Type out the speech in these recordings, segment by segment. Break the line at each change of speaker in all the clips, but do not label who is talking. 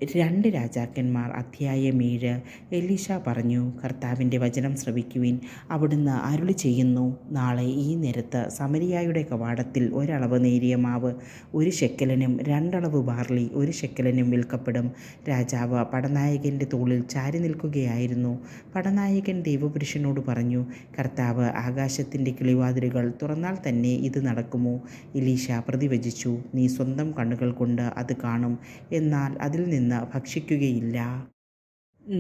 രണ്ട് രാജാക്കന്മാർ അധ്യായം 7. എലീശ പറഞ്ഞു, കർത്താവിൻ്റെ വചനം ശ്രവിക്കുവിൻ. അവിടുന്ന് അരുളി ചെയ്യുന്നു, നാളെ ഈ നേരത്ത് സമരിയായുടെ കവാടത്തിൽ ഒരളവ് നേരിയ മാവ് 1 ശെക്കലിനും 2 അളവ് ബാർലി 1 ശെക്കലിനും വിൽക്കപ്പെടും. രാജാവ് പടനായകൻ്റെ തോളിൽ ചാരി നിൽക്കുകയായിരുന്നു. പടനായകൻ ദൈവപുരുഷനോട് പറഞ്ഞു, കർത്താവ് ആകാശത്തിൻ്റെ കിളിവാതിലുകൾ തുറന്നാൽ തന്നെ ഇത് നടക്കുമോ? എലീശ പ്രതിവചിച്ചു, നീ സ്വന്തം കണ്ണുകൾ കൊണ്ട് അത് കാണും, എന്നാൽ അതിൽ നിന്ന് ഭക്ഷിക്കുകയില്ല.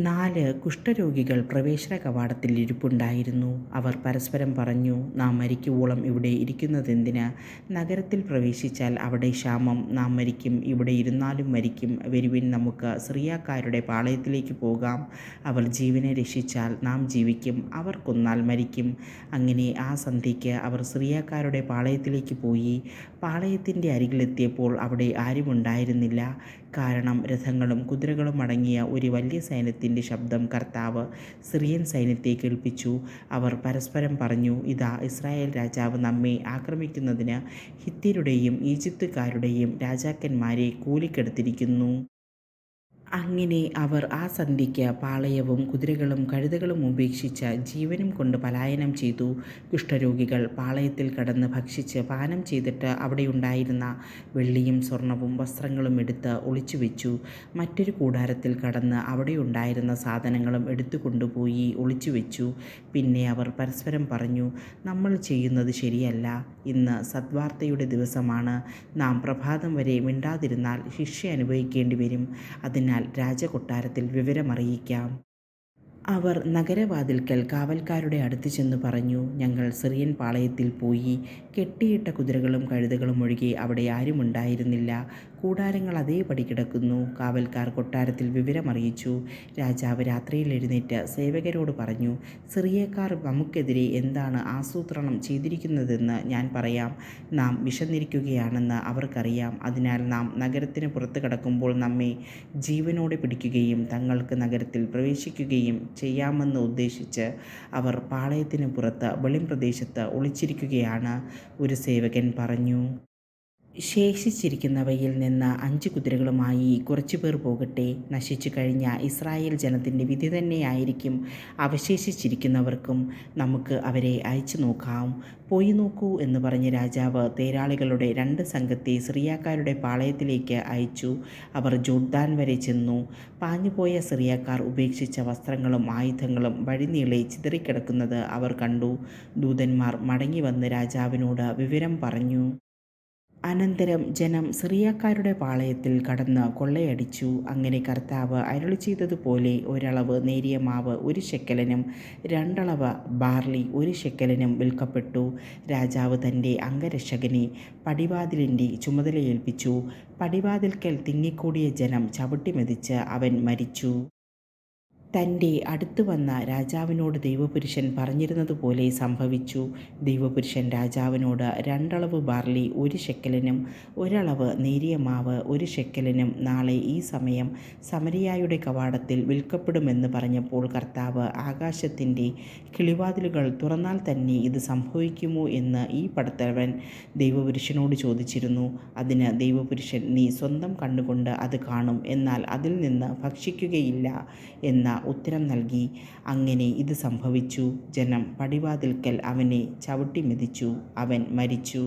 4 കുഷ്ഠരോഗികൾ പ്രവേശന കവാടത്തിൽ ഇരിപ്പുണ്ടായിരുന്നു. അവർ പരസ്പരം പറഞ്ഞു, നാം മരിക്കുവോളം ഇവിടെ ഇരിക്കുന്നതെന്തിന്? നഗരത്തിൽ പ്രവേശിച്ചാൽ അവിടെ ക്ഷാമം, നാം മരിക്കും, ഇവിടെ ഇരുന്നാലും മരിക്കും. വരുവിൻ, നമുക്ക് സിറിയക്കാരുടെ പാളയത്തിലേക്ക് പോകാം. അവർ ജീവനെ രക്ഷിച്ചാൽ നാം ജീവിക്കും, അവർ കൊന്നാൽ മരിക്കും. അങ്ങനെ ആ സന്ധ്യയ്ക്ക് അവർ സിറിയക്കാരുടെ പാളയത്തിലേക്ക് പോയി. പാളയത്തിൻ്റെ അരികിലെത്തിയപ്പോൾ അവിടെ ആരുമുണ്ടായിരുന്നില്ല. കാരണം രഥങ്ങളും കുതിരകളും അടങ്ങിയ ഒരു വലിയ സൈന്യത്തിൻ്റെ ശബ്ദം കർത്താവ് സിറിയൻ സൈന്യത്തെ കേൾപ്പിച്ചു. അവർ പരസ്പരം പറഞ്ഞു, ഇതാ ഇസ്രായേൽ രാജാവ് നമ്മെ ആക്രമിക്കുന്നതിന് ഹിത്യരുടെയും ഈജിപ്തുകാരുടെയും രാജാക്കന്മാരെ കൂലിക്കെടുത്തിരിക്കുന്നു. അങ്ങനെ അവർ ആ സന്ധ്യയ്ക്ക് പാളയവും കുതിരകളും കഴുതകളും ഉപേക്ഷിച്ച് ജീവനും കൊണ്ട് പലായനം ചെയ്തു. കുഷ്ഠരോഗികൾ പാളയത്തിൽ കടന്ന് ഭക്ഷിച്ച് പാനം ചെയ്തിട്ട് അവിടെയുണ്ടായിരുന്ന വെള്ളിയും സ്വർണവും വസ്ത്രങ്ങളും എടുത്ത് ഒളിച്ചുവെച്ചു. മറ്റൊരു കൂടാരത്തിൽ കടന്ന് അവിടെയുണ്ടായിരുന്ന സാധനങ്ങളും എടുത്തു കൊണ്ടുപോയി ഒളിച്ചുവെച്ചു. പിന്നെ അവർ പരസ്പരം പറഞ്ഞു, നമ്മൾ ചെയ്യുന്നത് ശരിയല്ല. ഇന്ന് സദ്വാർത്തയുടെ ദിവസമാണ്. നാം പ്രഭാതം വരെ മിണ്ടാതിരുന്നാൽ ശിക്ഷ അനുഭവിക്കേണ്ടി വരും. അതിനാൽ രാജകൊട്ടാരത്തിൽ വിവരമറിയിക്കാം. അവർ നഗരവാതിൽക്കൽ കാവൽക്കാരുടെ അടുത്ത് ചെന്ന് പറഞ്ഞു, ഞങ്ങൾ സിറിയൻ പാളയത്തിൽ പോയി. കെട്ടിയിട്ട കുതിരകളും കഴുതകളും ഒഴികെ അവിടെ ആരുമുണ്ടായിരുന്നില്ല. കൂടാരങ്ങൾ അതേപടി കിടക്കുന്നു. കാവൽക്കാർ കൊട്ടാരത്തിൽ വിവരമറിയിച്ചു. രാജാവ് രാത്രിയിൽ എഴുന്നേറ്റ് സേവകരോട് പറഞ്ഞു, സിറിയക്കാർ നമുക്കെതിരെ എന്താണ് ആസൂത്രണം ചെയ്തിരിക്കുന്നതെന്ന് ഞാൻ പറയാം. നാം വിശന്നിരിക്കുകയാണെന്ന് അവർക്കറിയാം. അതിനാൽ നാം നഗരത്തിന് പുറത്ത് കടക്കുമ്പോൾ നമ്മെ ജീവനോടെ പിടിക്കുകയും തങ്ങൾക്ക് നഗരത്തിൽ പ്രവേശിക്കുകയും ചെയ്യാമെന്ന് ഉദ്ദേശിച്ച് അവർ പാളയത്തിന് പുറത്ത് വെളിംപ്രദേശത്ത് ഒളിച്ചിരിക്കുകയാണ്. ഒരു സേവകൻ പറഞ്ഞു, ശേഷിച്ചിരിക്കുന്നവയിൽ നിന്ന് 5 കുതിരകളുമായി കുറച്ചുപേർ പോകട്ടെ. നശിച്ചു കഴിഞ്ഞ ഇസ്രായേൽ ജനത്തിൻ്റെ വിധി തന്നെയായിരിക്കും അവശേഷിച്ചിരിക്കുന്നവർക്കും. നമുക്ക് അവരെ അയച്ചു നോക്കാം. പോയി നോക്കൂ എന്ന് പറഞ്ഞ് രാജാവ് തേരാളികളുടെ 2 സംഘത്തെ സിറിയക്കാരുടെ പാളയത്തിലേക്ക് അയച്ചു. അവർ ജോർദാൻ വരെ ചെന്നു. പാഞ്ഞുപോയ സിറിയക്കാർ ഉപേക്ഷിച്ച വസ്ത്രങ്ങളും ആയുധങ്ങളും വഴിനീളെ ചിതറിക്കിടക്കുന്നത് അവർ കണ്ടു. ദൂതന്മാർ മടങ്ങി വന്ന് രാജാവിനോട് വിവരം പറഞ്ഞു. അനന്തരം ജനം സിറിയക്കാരുടെ പാളയത്തിൽ കടന്ന് കൊള്ളയടിച്ചു. അങ്ങനെ കർത്താവ് അരുളി ചെയ്തതുപോലെ ഒരളവ് നേരിയ മാവ് 1 ശെക്കലിനും 2 അളവ് ബാർലി 1 ശെക്കലിനും വിൽക്കപ്പെട്ടു. രാജാവ് തൻ്റെ അംഗരക്ഷകനെ പടിവാതിലിൻ്റെ ചുമതലയേൽപ്പിച്ചു. പടിവാതിൽക്കൽ തിങ്ങിക്കൂടിയ ജനം ചവിട്ടിമെതിച്ച് അവൻ മരിച്ചു. തൻ്റെ അടുത്ത് വന്ന രാജാവിനോട് ദൈവപുരുഷൻ പറഞ്ഞിരുന്നതുപോലെ സംഭവിച്ചു. ദൈവപുരുഷൻ രാജാവിനോട് 2 അളവ് ബാർലി 1 ശെക്കലിനും 1 അളവ് നേരിയ മാവ് 1 ശെക്കലിനും നാളെ ഈ സമയം സമരിയായുടെ കവാടത്തിൽ വിൽക്കപ്പെടുമെന്ന് പറഞ്ഞപ്പോൾ കർത്താവ് ആകാശത്തിൻ്റെ കിളിവാതിലുകൾ തുറന്നാൽ തന്നെ ഇത് സംഭവിക്കുമോ എന്ന് ഈ പടത്തലവൻ ദൈവപുരുഷനോട് ചോദിച്ചിരുന്നു. അതിന് ദൈവപുരുഷൻ, നീ സ്വന്തം കണ്ണുകൊണ്ട് അത് കാണും, എന്നാൽ അതിൽ നിന്ന് ഭക്ഷിക്കുകയില്ല എന്ന ഉത്തരം നൽകി. അങ്ങനെ ഇത് സംഭവിച്ചു. ജനം പടിവാതിൽക്കൽ അവനെ ചവിട്ടിമെതിച്ചു. അവൻ മരിച്ചു.